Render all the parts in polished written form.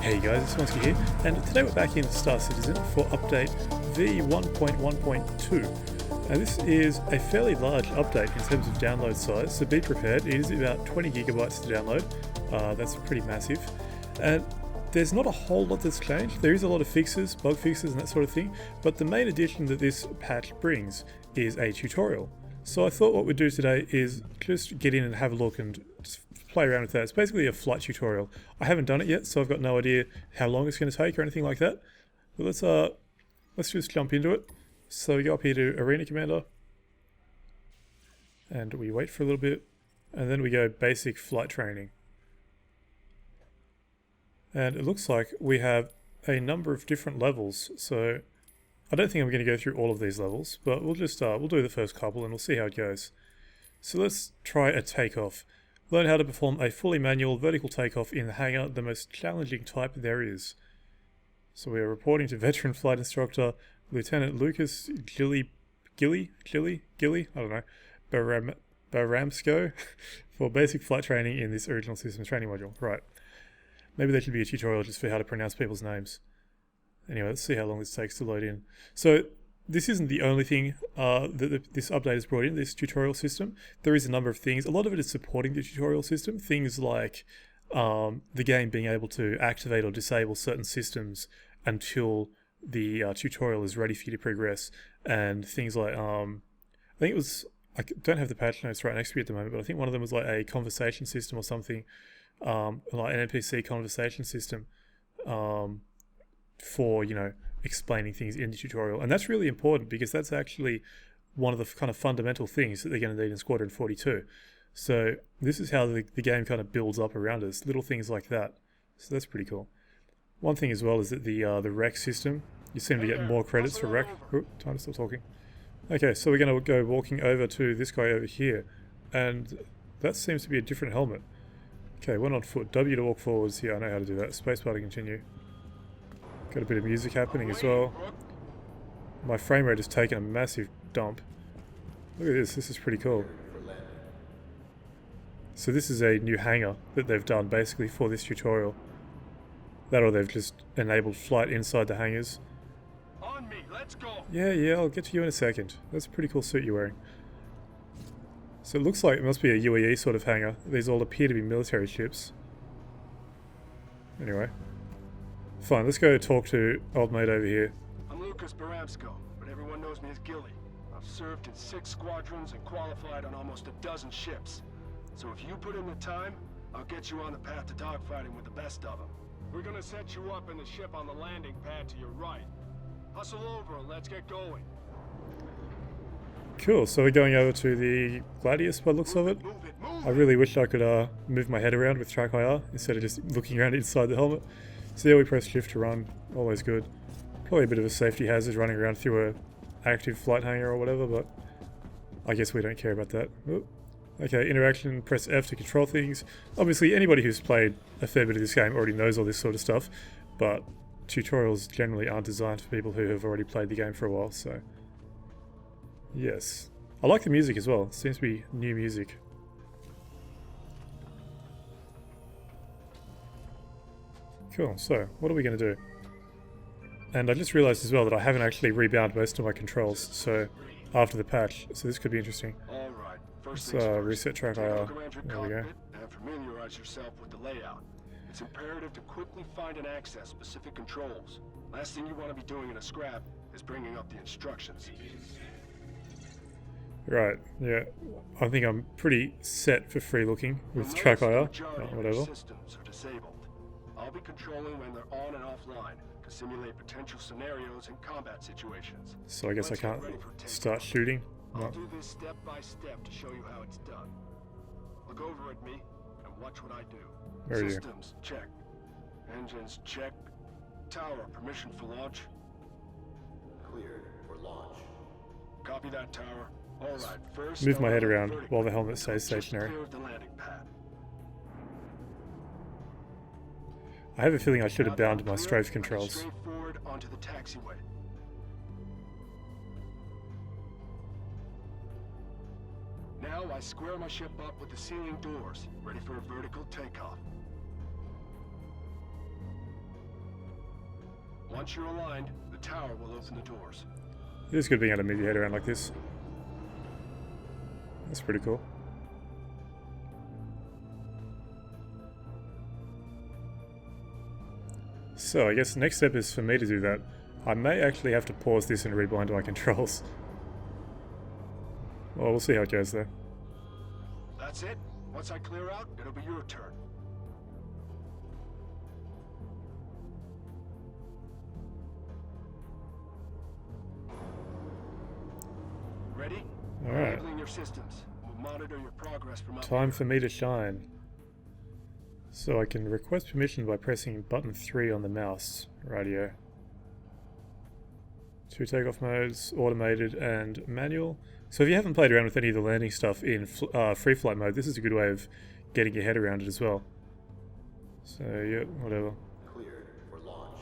Hey guys, it's Vornskyr here, and today we're back in Star Citizen for update v1.1.2. Now this is a fairly large update in terms of download size, so be prepared. It is about 20 gigabytes to download. That's pretty massive. And there's not a whole lot that's changed. There is a lot of fixes, bug fixes and that sort of thing, but the main addition that this patch brings is a tutorial. So I thought what we'd do today is just get in and have a look and just play around with that. It's basically a flight tutorial. I haven't done it yet, so I've got no idea how long it's going to take or anything like that. But let's just jump into it. So we go up here to Arena Commander, and we wait for a little bit, and then we go Basic Flight Training. And it looks like we have a number of different levels, so I don't think I'm going to go through all of these levels, but we'll just we'll do the first couple and we'll see how it goes. So let's try a takeoff. Learn how to perform a fully manual vertical takeoff in the hangar, the most challenging type there is. So we are reporting to veteran flight instructor Lieutenant Lucas Gilly, I don't know, Baramsko for basic flight training in this original systems training module. Right. Maybe there should be a tutorial just for how to pronounce people's names. Anyway, let's see how long this takes to load in. So this isn't the only thing that this update has brought in, this tutorial system. There is a number of things. A lot of it is supporting the tutorial system. Things like the game being able to activate or disable certain systems until the tutorial is ready for you to progress. And things like, I think it was, I don't have the patch notes right next to me at the moment, but I think one of them was like a conversation system or something, like an NPC conversation system for, you know, explaining things in the tutorial. And that's really important because that's actually one of the kind of fundamental things that they're going to need in Squadron 42. So this is how the game kind of builds up around us, little things like that. So that's pretty cool. One thing as well is that the rec system, you seem to get more credits for rec. Oop, time to stop talking. Okay, so we're going to go walking over to this guy over here, and that seems to be a different helmet. Okay, one on foot. W to walk forwards here. I know how to do that. Spacebar to continue. Got a bit of music happening as well. My frame rate has taken a massive dump. Look at this. This is pretty cool. So this is a new hangar that they've done basically for this tutorial. That, or they've just enabled flight inside the hangars. On me, let's go. Yeah, I'll get to you in a second. That's a pretty cool suit you're wearing. So it looks like it must be a UAE sort of hangar. These all appear to be military ships. Anyway. Fine, let's go talk to old mate over here. I'm Lucas Baramsko, but everyone knows me as Gilly. I've served in 6 squadrons and qualified on almost a dozen ships. So if you put in the time, I'll get you on the path to dogfighting with the best of them. We're gonna set you up in the ship on the landing pad to your right. Hustle over and let's get going. Cool, so we're going over to the Gladius by the looks of it. Move it. I really wish I could move my head around with TrackIR instead of just looking around inside the helmet. So yeah, we press shift to run, always good. Probably a bit of a safety hazard running around through a active flight hangar or whatever, but I guess we don't care about that. Oop. Okay, interaction, press F to control things. Obviously anybody who's played a fair bit of this game already knows all this sort of stuff, but tutorials generally aren't designed for people who have already played the game for a while, so yes. I like the music as well, it seems to be new music. Cool, so what are we going to do? And I just realised as well that I haven't actually rebound most of my controls, so after the patch, so this could be interesting. All right. Let's reset TrackIR. There we go. And familiarize yourself with the layout. It's imperative to quickly find and access specific controls. Last thing you want to be doing in a scrap is bringing up the instructions. Right, yeah. I think I'm pretty set for free looking with TrackIR. Whatever. Systems are disabled. I'll be controlling when they're on and offline to simulate potential scenarios in combat situations. So I guess I can't start shooting. I'll No. do this step by step to show you how it's done. Look over at me and watch what I do. Where are you? Systems, check. Engines, check. Tower, permission for launch. Cleared for launch. Copy that, tower. All right, first... Move my head around vertical. while the helmet stays stationary. Just clear of the landing pad. I have a feeling I should have Now bound my clear, strafe controls. Straight forward onto the taxiway. Now I square my ship up with the ceiling doors, ready for a vertical takeoff. Once you're aligned, the tower will open the doors. It is good being able to move your head around like this. That's pretty cool. So I guess the next step is for me to do that. I may actually have to pause this and rebind my controls. Well, we'll see how it goes there. That's it. Once I clear out, it'll be your turn. Ready? Alright. Enabling your systems. We'll monitor your progress from up Time here. for me to shine. So I can request permission by pressing button 3 on the mouse. Radio. 2 takeoff modes, automated and manual. So if you haven't played around with any of the landing stuff in free flight mode, this is a good way of getting your head around it as well. So yeah, whatever. Cleared for launch.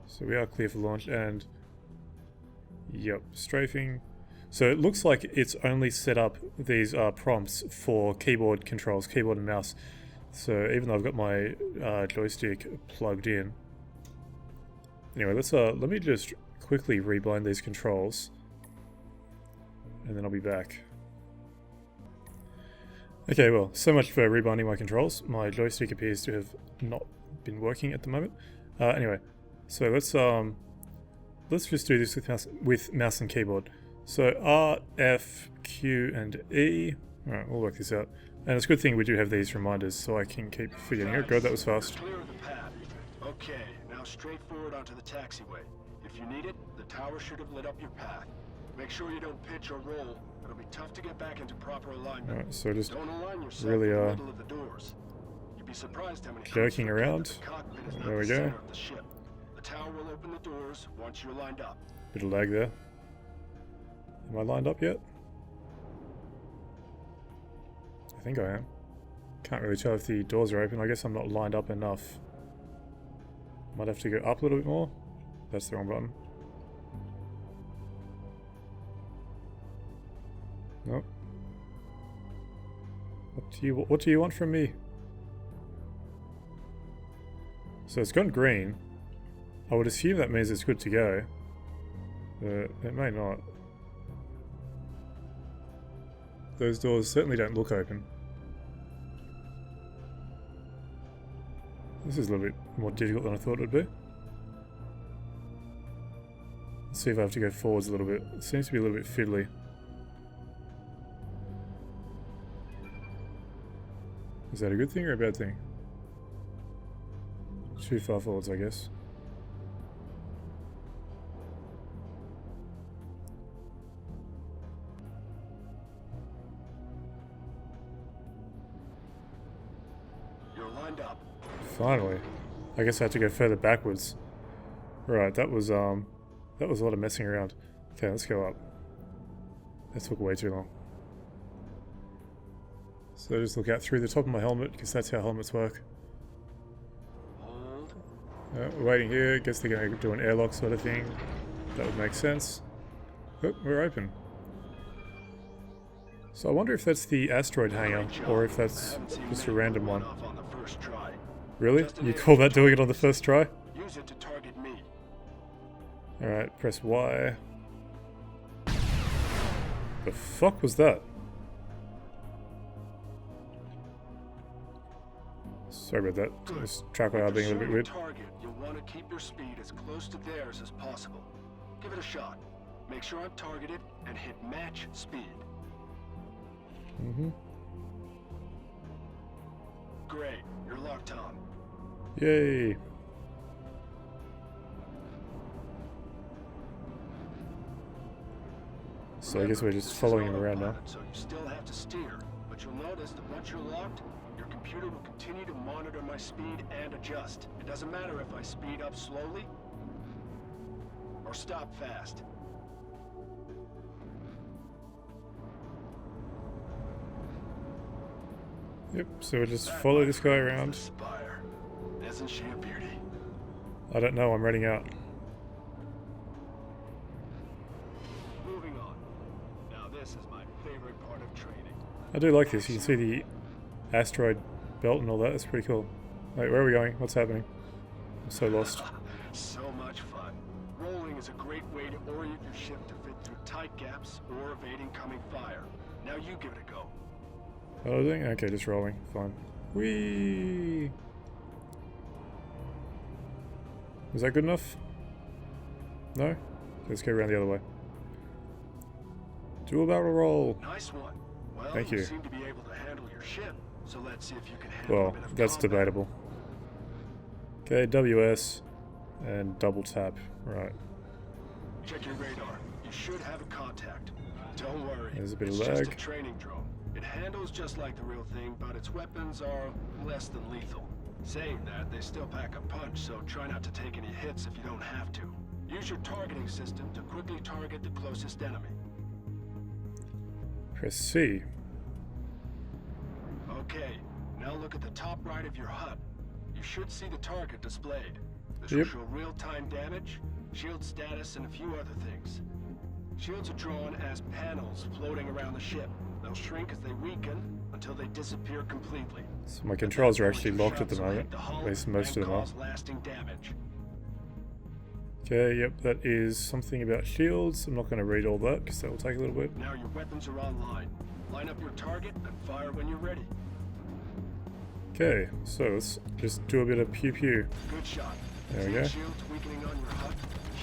So we are clear for launch and yep, strafing. So it looks like it's only set up these prompts for keyboard controls, keyboard and mouse. So even though I've got my joystick plugged in. Anyway, let me just quickly rebind these controls. And then I'll be back. Okay, well, so much for rebinding my controls. My joystick appears to have not been working at the moment. Anyway, so let's just do this with mouse and keyboard. So R, F, Q, and E. Alright, we'll work this out. And it's a good thing we do have these reminders, so I can keep forgetting. Oh god, that was fast. Clear the path. Okay, now straight forward onto the taxiway. If you need it, the tower should have lit up your path. Make sure you don't pitch or roll. It'll be tough to get back into proper alignment. Alright, so just Don't align yourself really in the middle of the doors. You'd be surprised how many joking crews forget around. that the cockpit is not There we the go. center of the ship. The tower will open the doors once you're lined up. Bit of lag there. Am I lined up yet? I think I am. Can't really tell if the doors are open. I guess I'm not lined up enough. Might have to go up a little bit more. That's the wrong button. Nope. What do you want from me? So it's gone green. I would assume that means it's good to go. But it may not. Those doors certainly don't look open. This is a little bit more difficult than I thought it would be. Let's see if I have to go forwards a little bit. It seems to be a little bit fiddly. Is that a good thing or a bad thing? Too far forwards, I guess. You're lined up. Finally. I guess I have to go further backwards. Right, that was a lot of messing around. Okay, let's go up. That took way too long. So just look out through the top of my helmet, because that's how helmets work. Hold. We're waiting here. Guess they're going to do an airlock sort of thing. That would make sense. Oh, we're open. So I wonder if that's the asteroid hangar, or if that's just a random one. Off on the first try. Really? You call that doing it on the first try? Use it to target me. Alright, press Y. The fuck was that? Sorry about that. This TrackIR being a little bit weird. Target, you'll want to keep your speed as close to theirs as possible. Give it a shot. Make sure I'm targeted and hit match speed. Mm-hmm. Great, you're locked on. Yay! So I guess we're just following him around now. So you still have to steer, but you'll notice that once you're locked, your computer will continue to monitor my speed and adjust. It doesn't matter if I speed up slowly or stop fast. Yep, so we'll just follow this guy around. Spire. Isn't she a beauty? I don't know, I'm running out. Moving on. Now this is my favorite part of training. I do like this. You can see the asteroid belt and all that. That's pretty cool. Wait, where are we going? What's happening? I'm so lost. So much fun. is a great way to orient your ship to fit through tight gaps or evade incoming fire. Now you give it a go. Loading? Okay, just rolling. Fine. Whee! Was that good enough? No? Let's go around the other way. Dual barrel roll. Nice one. Well, Thank you. seem to be able to handle your ship, so let's see if you can handle a Well, bit of that's combat. debatable. Okay, WS and double tap. Right. Check your radar. You should have a contact. Don't worry. There's a bit of it's just a lag. training drone. It handles just like the real thing, but its weapons are less than lethal. Saying that, they still pack a punch, so try not to take any hits if you don't have to. Use your targeting system to quickly target the closest enemy. Press C. Okay, now look at the top right of your HUD. You should see the target displayed. This will Yep. show real-time damage, shield status, and a few other things. Shields are drawn as panels floating around the ship. They'll shrink as they weaken until they disappear completely. So my controls are actually locked at the moment. At least most of them are. Cause lasting damage. Okay, yep, that is something about shields. I'm not going to read all that because that will take a little bit. Now your weapons are online. Line up your target and fire when you're ready. Okay, so let's just do a bit of pew pew. Good shot. There we See the go. shields weakening on your HUD?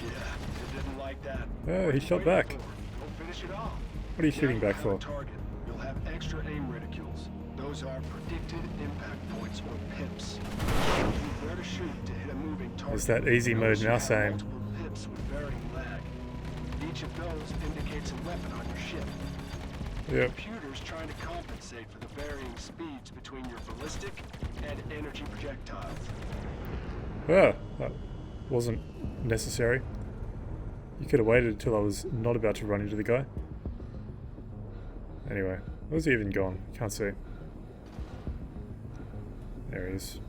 Yeah, it didn't like that. Oh, he shot Wait back. for it. Go finish it off. What are you shooting Now you back have a for? target. You'll have extra aim reticules. Those are predicted impact points, or pips. Where to shoot to hit a moving target. Is that easy mode Notice you now have saying? multiple pips with varying lag. Each of those indicates a weapon on your ship. The Yep. computer's trying to compensate for the varying speeds between your ballistic and energy projectiles. Ah, that wasn't necessary. You could have waited until I was not about to run into the guy. Anyway, where's he even gone? Can't see. There he is.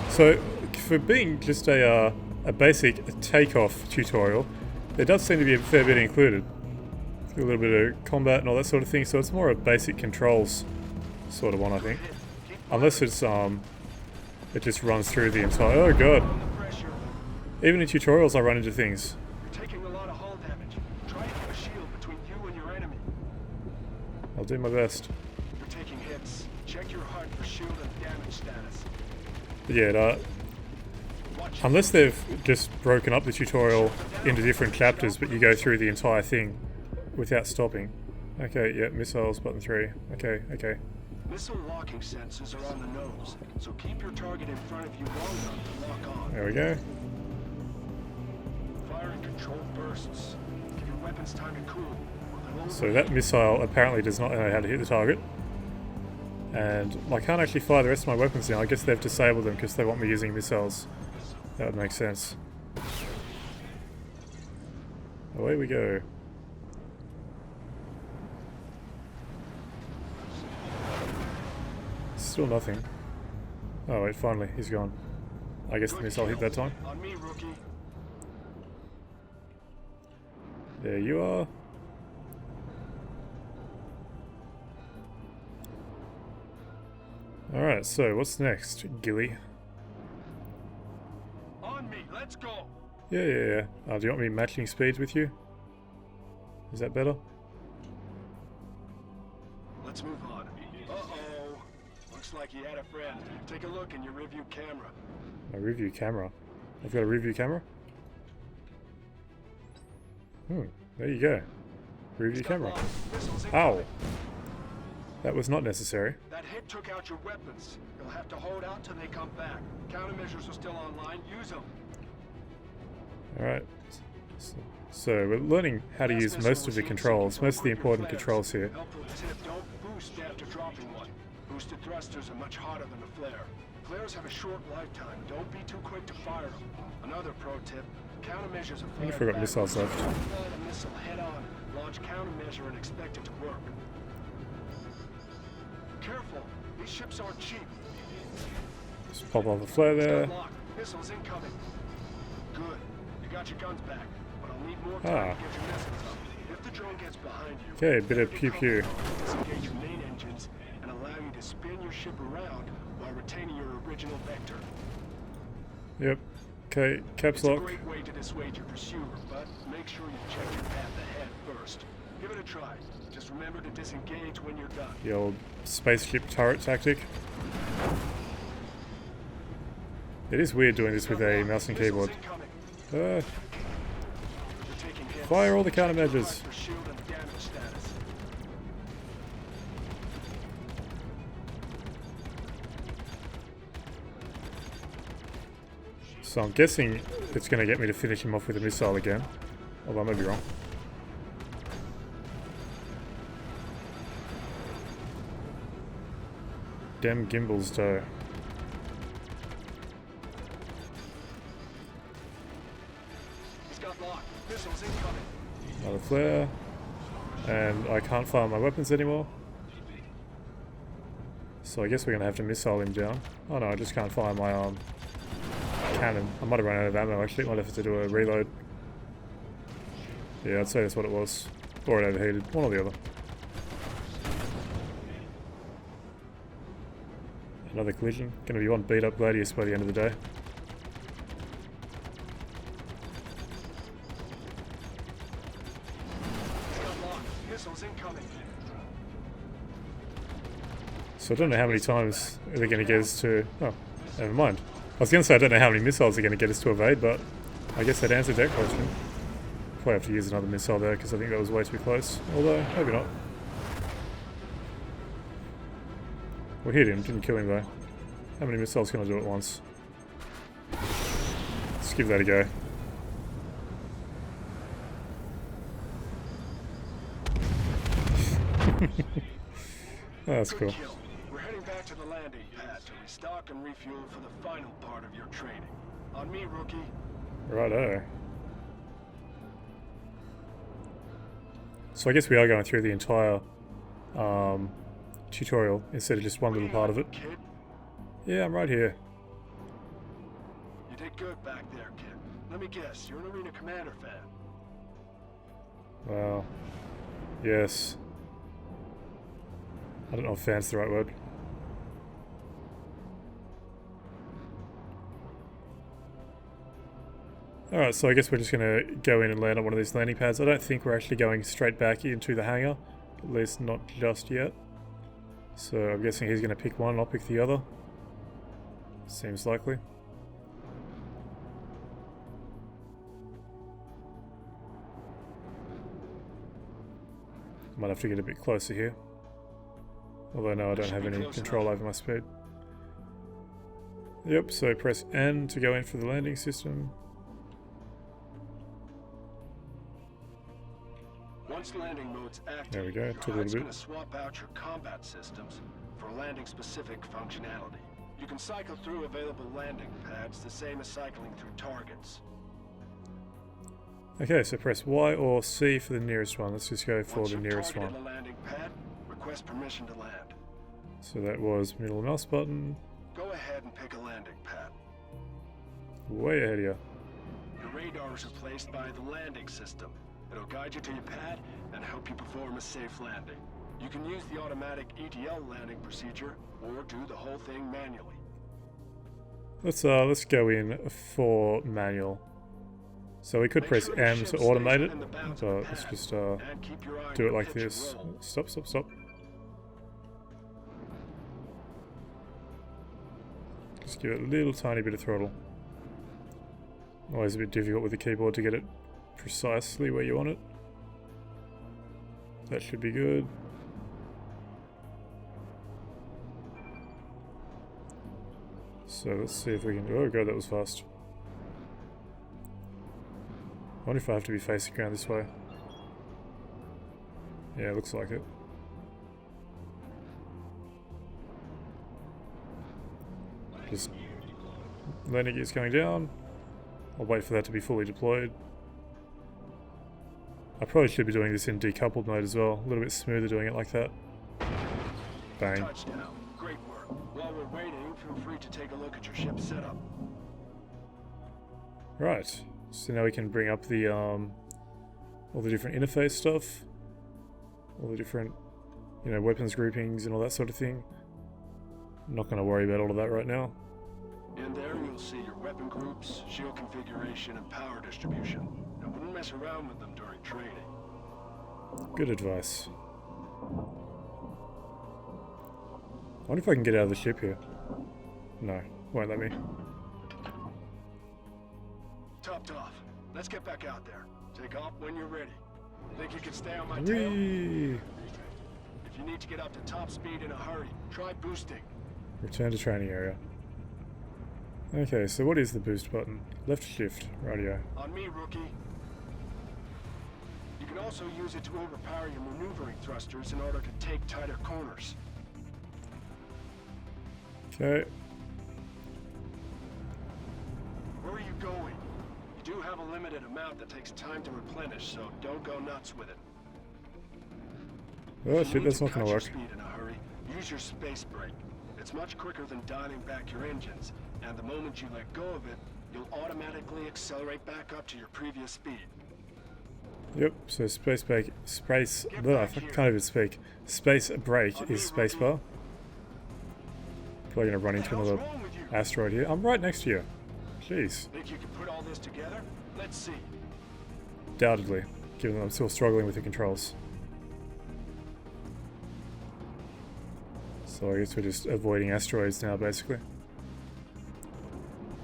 So, for being just a basic takeoff tutorial, there does seem to be a fair bit included. A little bit of combat and all that sort of thing, so it's more a basic controls sort of one, I think. Unless it's, it just runs through the entire... Oh god! Under pressure. Even in tutorials I run into things. You're taking a lot of hull damage. Try to keep a shield between you and your enemy. I'll do my best. You're taking hits. Check your HUD for shield and damage status. But yeah, Watch unless they've just broken up the tutorial into different chapters, but you go through the entire thing without stopping. Okay, yeah, missiles, button 3. Okay, okay. Missile locking sensors are on the nose, so keep your target in front of you long enough to lock on. There we go. Fire in controlled bursts. Give your weapons time to cool. or they'll So that missile apparently does not know how to hit the target. And I can't actually fire the rest of my weapons now. I guess they've disabled them because they want me using missiles. That would make sense. Away we go. Still nothing. Oh wait, finally, he's gone. I guess the missile hit that time. On me, rookie. There you are. Alright, so what's next, Gilly? On me, let's go. Yeah. Do you want me matching speeds with you? Is that better? Let's move on. Uh-oh. Looks like you had a friend. Take a look in your review camera. A review camera. I've got a review camera? There you go. Review camera. Missiles Ow! incoming. That was not necessary. That hit took out your weapons. You'll have to hold out till they come back. Countermeasures are still online. Use them. Alright. So we're learning how to use most of the controls, most of the important controls here. Helpful tip, don't boost after dropping one. Boosted thrusters are much hotter than a flare. Flares have a short lifetime. Don't be too quick to fire them. Another pro tip, countermeasures are I forgot missiles left. Fire a missile head on, launch countermeasure and expect it to work. Careful, these ships aren't cheap. Just pop off the flare there. Stun lock. Missiles incoming. Good. You got your guns back, but I'll need more time to get your missiles up. If the drone gets behind you, Okay, a bit of pew pew. disengage your main engines and allow you to spin your ship around while retaining your original vector. Yep. Okay, caps It's a lock. great way to dissuade your pursuer, but make sure you check your path ahead first. Give it a try. Just remember to disengage when you're done. The old spaceship turret tactic. It is weird doing this with a mouse and keyboard. Fire all the countermeasures. So I'm guessing it's going to get me to finish him off with a missile again. Although I may be wrong. Dem gimbals though. Another flare. And I can't fire my weapons anymore. So I guess we're going to have to missile him down. Oh no, I just can't fire my cannon. I might have run out of ammo actually. Might have to do a reload. Yeah, I'd say that's what it was. Or it overheated. One or the other. Another collision. Gonna be one beat up Gladius by the end of the day. So I don't know how many times they're going to get us to... Oh, never mind. I was going to say I don't know how many missiles they're going to get us to evade, but I guess that answered that question. Probably have to use another missile there because I think that was way too close. Although, maybe not. We hit him, didn't kill him though. How many missiles can I do at once? Let's give that a go. Oh, that's cool. We're heading back to the landing pad to restock and refuel for the final part of your training. On me, rookie. Righto. So I guess we are going through the entire tutorial instead of just one little part of it. Kid? Yeah, I'm right here. You did good back there, kid. Let me guess, you're an Arena Commander fan. Well, yes. I don't know if fan's the right word. Alright, so I guess we're just going to go in and land on one of these landing pads. I don't think we're actually going straight back into the hangar. At least not just yet. So I'm guessing he's going to pick one and I'll pick the other. Seems likely. Might have to get a bit closer here. Although no, I don't have any control over my speed. Yep, so press N to go in for the landing system. Once landing mode's active, There we go, took a HUD's little going bit. to swap out your combat systems for landing-specific functionality. You can cycle through available landing pads the same as cycling through targets. Okay, so press Y or C for the nearest one. Let's just go for Once the you've nearest one. targeted a landing pad, request permission to land. So that was middle mouse button. Go ahead and pick a landing pad. Way ahead of you. Your radars are placed by the landing system. It'll guide you to your pad and help you perform a safe landing. You can use the automatic ETL landing procedure or do the whole thing manually. Let's go in for manual. So we could Make press sure your M ship to stays automate it, within the bounds but of the let's pad, just and keep your eye on do your it like pitch and this. roll. Stop, stop, stop. Just give it a little tiny bit of throttle. Always a bit difficult with the keyboard to get it precisely where you want it. That should be good. So let's see if we can... Oh god, that was fast. I wonder if I have to be facing around this way. Yeah, looks like it. Just landing gear's going down. I'll wait for that to be fully deployed. I probably should be doing this in decoupled mode as well. A little bit smoother doing it like that. Bang. Touchdown. Great work. While we're waiting, feel free to take a look at your ship's setup. Right. So now we can bring up the all the different interface stuff. All the different, you know, weapons groupings and all that sort of thing. I'm not going to worry about all of that right now. In there, you'll see your weapon groups, shield configuration, and power distribution. I wouldn't mess around with them during training. Good advice. I wonder if I can get out of the ship here. No, won't let me. Topped off. Let's get back out there. Take off when you're ready. Think you can stay on my tail? Whee! If you need to get up to top speed in a hurry, try boosting. Return to training area. Okay, so what is the boost button? Left shift, radio. On me, rookie. You can also use it to overpower your maneuvering thrusters in order to take tighter corners. Okay. Where are you going? You do have a limited amount that takes time to replenish, so don't go nuts with it. Oh shit, that's not gonna work. Speed in a hurry, use your space brake. It's much quicker than dialing back your engines, and the moment you let go of it, you'll automatically accelerate back up to your previous speed. Yep, so space brake, I can't even speak. Space brake is spacebar. Probably gonna run into another asteroid here. I'm right next to you. Jeez. Think you can put all this together? Let's see. Undoubtedly, given that I'm still struggling with the controls. So I guess we're just avoiding asteroids now, basically.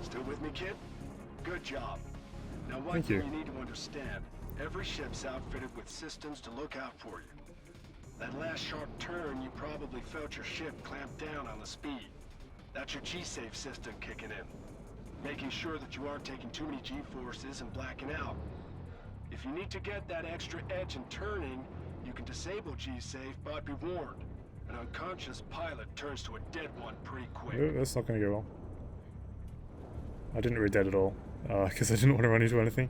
Still with me, kid? Good job. Now one Thank thing you. you need to understand, every ship's outfitted with systems to look out for you. That last sharp turn, you probably felt your ship clamp down on the speed. That's your G-Safe system kicking in, making sure that you aren't taking too many G-forces and blacking out. If you need to get that extra edge in turning, you can disable G-Safe, but be warned. An unconscious pilot turns to a dead one pretty quick. Oh, that's not going to go well. I didn't read that at all, because I didn't want to run into anything.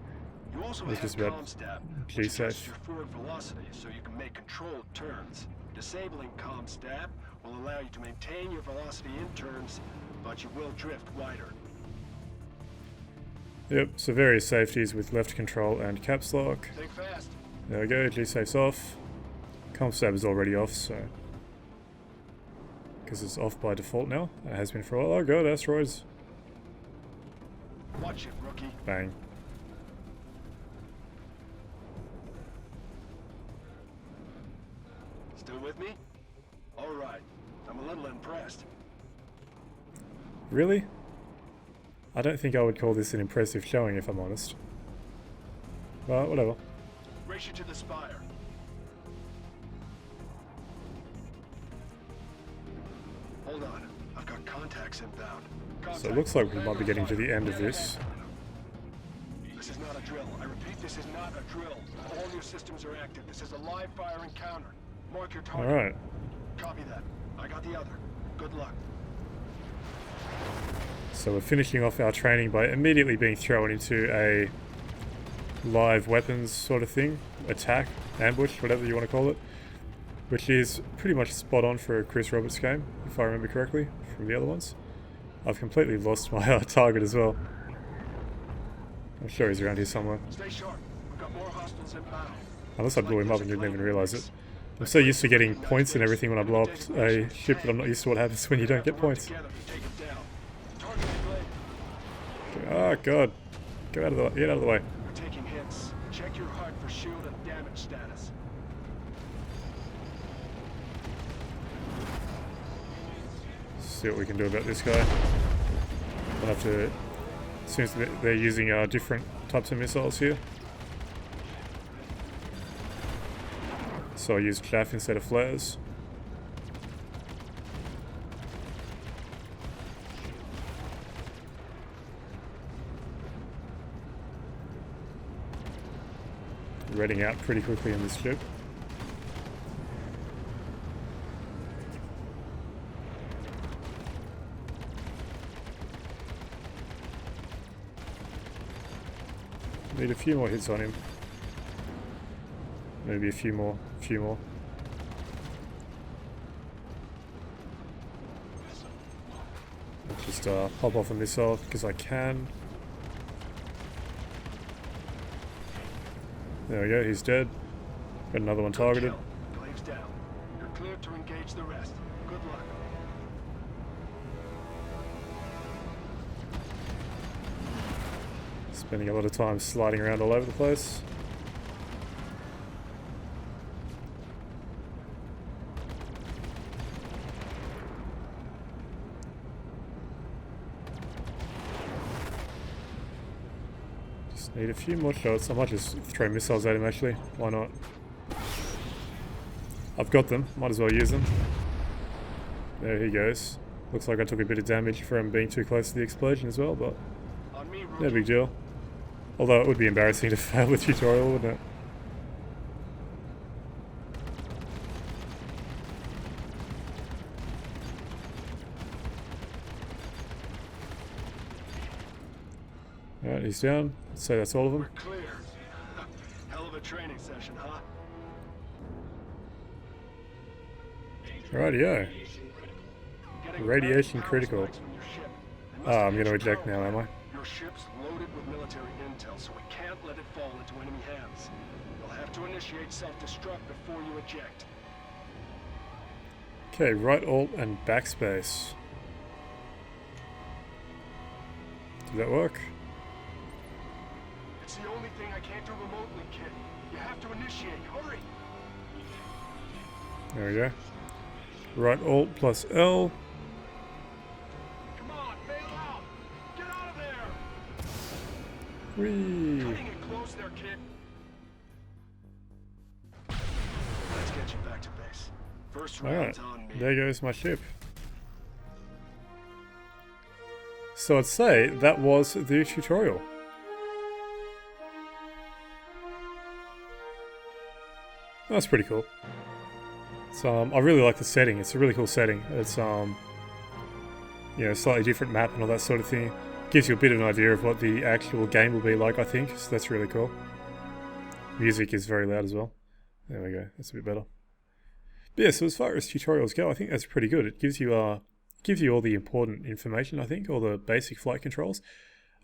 You also It's have just about comm stab, which G-Safe. adjusts your forward velocity so you can make controlled turns. Disabling comm stab will allow you to maintain your velocity in turns, but you will drift wider. Yep, so various safeties with left control and caps lock. Think fast. There we go, G-Safe's off. Comm stab is already off, so... because it's off by default now. It has been for a while. Oh god, asteroids. Watch it, rookie. Bang. Still with me? All right. I'm a little impressed. Really? I don't think I would call this an impressive showing, if I'm honest. But whatever. Race you to the spire. Hold on. I've got contacts inbound. So it looks like we might be getting to the end of this. This is not a drill. I repeat, this is not a drill. All your systems are active. This is a live fire encounter. Mark your target. Alright. Copy that. I got the other. Good luck. So we're finishing off our training by immediately being thrown into a live weapons sort of thing. Attack, ambush, whatever you want to call it. Which is pretty much spot on for a Chris Roberts game, if I remember correctly, from the other ones. I've completely lost my target as well. I'm sure he's around here somewhere. Stay sharp. We've got more hostiles inbound. Unless I blew him up and didn't even realise it. I'm so used to getting points and everything when I blow up a ship that I'm not used to what happens when you don't get points. Oh god. Get out of the way. We're taking hits. Check your HUD for shield and damage status. See what we can do about this guy. We'll have to... Seems that they're using different types of missiles here. So I use chaff instead of flares. Reading out pretty quickly in this ship. Need a few more hits on him. Maybe a few more. Let's just pop off a missile because I can. There we go, he's dead. Got another one targeted. Claves down. You're cleared to engage the rest. Good luck. Spending a lot of time sliding around all over the place. Just need a few more shots. I might just throw missiles at him actually. Why not? I've got them. Might as well use them. There he goes. Looks like I took a bit of damage from being too close to the explosion as well, but no big deal. Although it would be embarrassing to fail the tutorial, wouldn't it? Alright, he's down. Let's say that's all of them. We're clear. Hell of a training session, huh? Rightio. Radiation critical. Ah, I'm going to eject now, am I? Your ship's loaded with military intel, so we can't let it fall into enemy hands. You'll have to initiate self-destruct before you eject. Okay, right alt and backspace. Did that work? It's the only thing I can't do remotely, kid. You have to initiate. Hurry! There we go. Right alt plus L. Come on, bail out! Get out of there! Whee! Cutting it close there, kid. Let's get you back to base. First round's on me. There goes my ship. So I'd say that was the tutorial. That's pretty cool. So I really like the setting. It's a really cool setting. It's you know, slightly different map and all that sort of thing. Gives you a bit of an idea of what the actual game will be like, I think. So that's really cool. Music is very loud as well. There we go. That's a bit better. But yeah, so as far as tutorials go, I think that's pretty good. It gives you all the important information, I think, all the basic flight controls.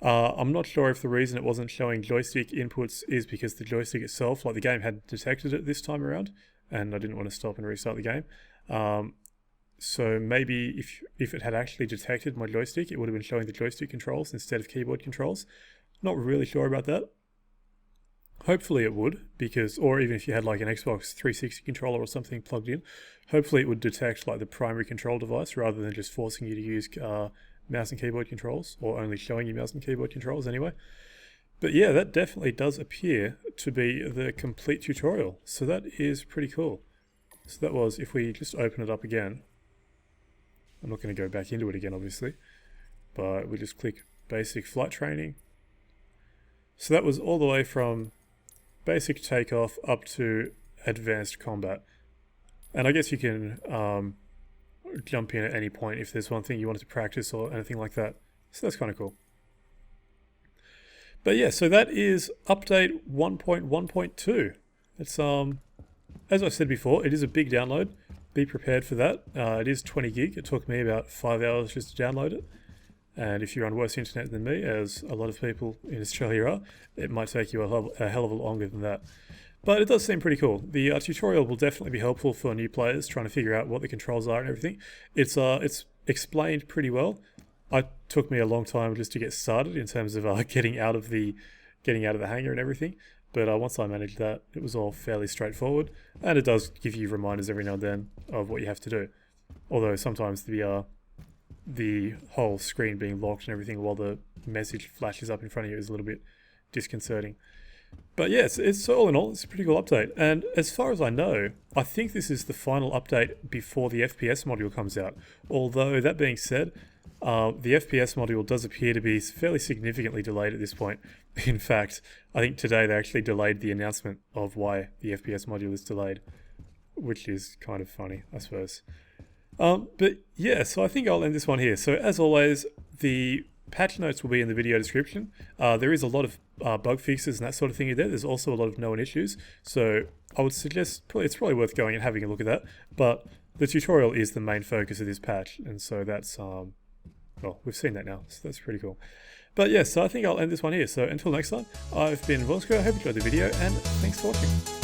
I'm not sure if the reason it wasn't showing joystick inputs is because the joystick itself, like the game had detected it this time around, and I didn't want to stop and restart the game. So maybe if it had actually detected my joystick, it would have been showing the joystick controls instead of keyboard controls. Not really sure about that. Hopefully it would, because, or even if you had like an Xbox 360 controller or something plugged in, hopefully it would detect like the primary control device rather than just forcing you to use mouse and keyboard controls, or only showing you mouse and keyboard controls anyway. But yeah, that definitely does appear to be the complete tutorial. So that is pretty cool. So that was, if we just open it up again, I'm not going to go back into it again obviously, but we just click basic flight training. So that was all the way from basic takeoff up to advanced combat. And I guess you can jump in at any point if there's one thing you wanted to practice or anything like that. So that's kind of cool. But yeah, so that is update 1.1.2. It's as I said before, it is a big download. Be prepared for that. It is 20 gig. It took me about 5 hours just to download it. And if you're on worse internet than me, as a lot of people in Australia are, it might take you a hell of a lot longer than that. But it does seem pretty cool. The tutorial will definitely be helpful for new players trying to figure out what the controls are and everything. It's explained pretty well. It took me a long time just to get started in terms of getting out of the hangar and everything. But once I managed that, it was all fairly straightforward. And it does give you reminders every now and then of what you have to do. Although sometimes the whole screen being locked and everything while the message flashes up in front of you is a little bit disconcerting. But yes, it's all in all, it's a pretty cool update. And as far as I know, I think this is the final update before the FPS module comes out. Although, that being said, the FPS module does appear to be fairly significantly delayed at this point. In fact, I think today they actually delayed the announcement of why the FPS module is delayed, which is kind of funny, I suppose. But yeah, so I think I'll end this one here. So as always, the patch notes will be in the video description. There is a lot of bug fixes and that sort of thing in there. There's also a lot of known issues. So I would suggest it's probably worth going and having a look at that. But the tutorial is the main focus of this patch. And so that's, well, we've seen that now. So that's pretty cool. But yeah, so I think I'll end this one here. So until next time, I've been Vornskyr. I hope you enjoyed the video and thanks for watching.